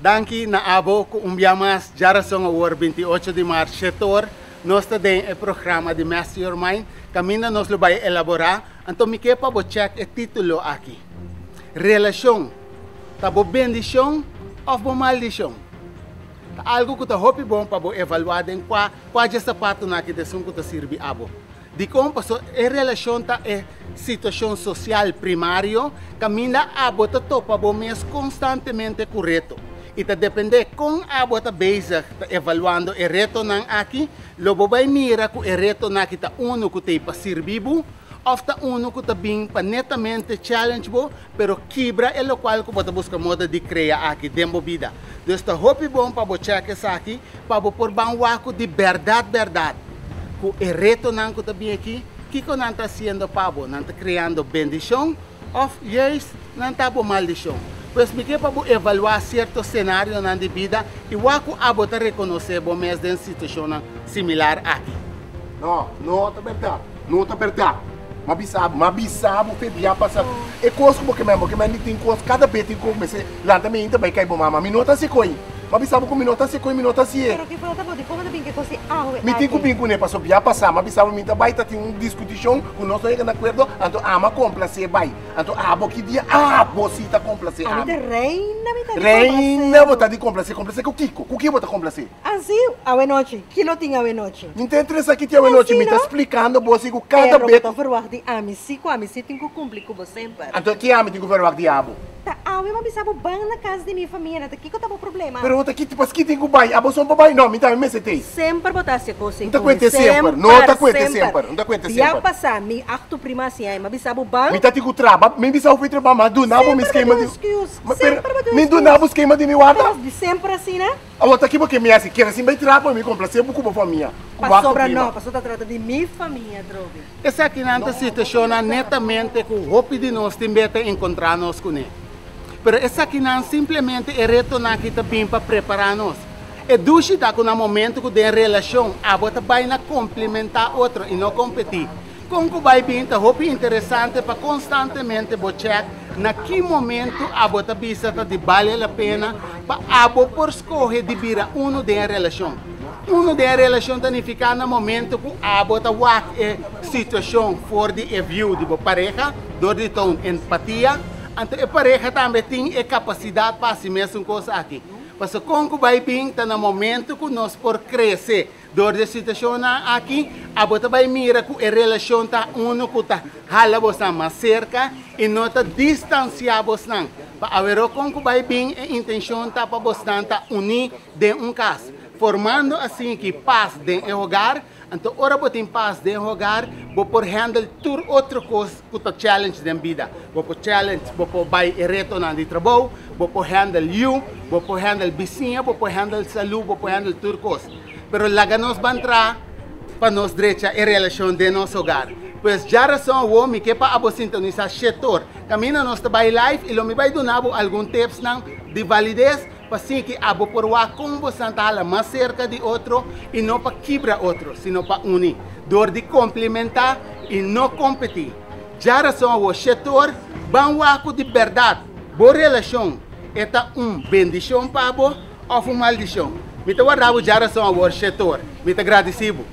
Danki na abo com mas geração ao 28 de março, setor, nós também é programa de Mastermind, caminho nós vai elaborar, então me quer para check o título aqui. Relação, tá boa bendição ou boa maldição? Tá algo que tá hope bom para evaluar em qual é sapato na que desum que tá serve abo. De como passou a relação tá é situação social primário, caminha abo tá topa bom mês constantemente correto. E tá depende com abo tá basic tá evaluando o reto nang aqui, lobo vai mira que o reto na que tá uno que tem para servir ou tá uno que tá bem para netamente challenge pero quebra é o qual que você busca modo de criar aqui dentro vida. Então tá hope bom para você check essa aqui, para por banwaco de verdade. Que o reto nang que tá bem aqui, que não está sendo pabo, não está criando bendição, ou yes, não está por maldição. Pues me quer para evaluar certo cenário na vida e o que a bota reconhecer bom mês de situação similar aqui. Não, tá verdade. Não tá verdade. Mas bisabo fez dia passado. É coisa que mesmo tem coisa cada vez tem como você lá também vai cair bom mama. Minuta se coi. Mas bisabo com minuta se coi, minuta se é. Pero que falta de como também que coisa awe. Me tem que bem com né passou dia passar, mas bisabo me vai tá tem discussão, o nosso é na acordo, então ama complacer vai. Então que dia você tá complacer. A vida reina botar de complacer com o Kiko. O que botar complacer? Assim, awe noite. Que não tinha awe noite. Não tem interesse aqui tinha awe noite, me tá explicando você com cada vez. Tô falando de amici tem que cumprir com você sempre. Então que ame tem que falar diabo. Tá, awe mas bisabo bang na casa de minha família, tá que tá o problema. Pero outra que tipo que tem que vai, a bolsa babai não, me tá me setei. Sempre botasse coisa. Não tá cuente sempre, não tá cuente sempre, não tá cuente sempre. Já passar mi acto prima assim, mas bisabo bang. Me tá tico traba, me bisabo foi trabalhar, mas do nabo me esquema de. Me do nabo esquema de me guarda. De sempre assim, né? A outra que porque me assim, quer assim vai traba, me complacer muito com a família. Passou tá trata de minha família, droga. Essa aqui nanta situação netamente com o hope de nós também encontrar nós com ele. Pero essa aqui não simplesmente é reto na que também para preparar-nos. É duche tá com o momento que tem relação, a bota vai na complementar outro e não competir. Com que vai bem, tá hope interessante para constantemente check na que momento a bota bisa tá de vale a pena para a por escolher de vira uno de relação. Uno de relação tá ficar no momento que a bota walk é situação for de view de pareja, dor de tom empatia. Então, a pareja também tem a capacidade para si mesmo coisa aqui. Mas como vai bem, está no momento que nós por crescer, dor de situação aqui, a bota vai mirar que a relação está uno que está hala você mais cerca e não está distanciar você não. Para ver como vai bem, a intenção está para você estar unir de casa, formando assim que paz dentro do hogar. Então, ora você tem paz dentro do hogar, você pode handle tudo outra coisa que está challenge da vida. Você pode challenge, você pode vai retornar de trabalho, você pode handle you, você pode handle vizinha, você pode handle saúde, você pode handle tudo coisa. Pero lá nós vamos entrar para nós direita a relação de nosso hogar. Pois já razão o homem que para a sintonizar setor. Caminho nós vai live e me vai dar alguns tips de validez para assim que a por como você está mais cerca de outro e não para quebrar outro, sino para unir. Dor de complementar e não competir. Já razão o setor, banwaco de verdade, boa relação, é bendição para você ou uma maldição. Me guardava já razão o setor, me agradecido.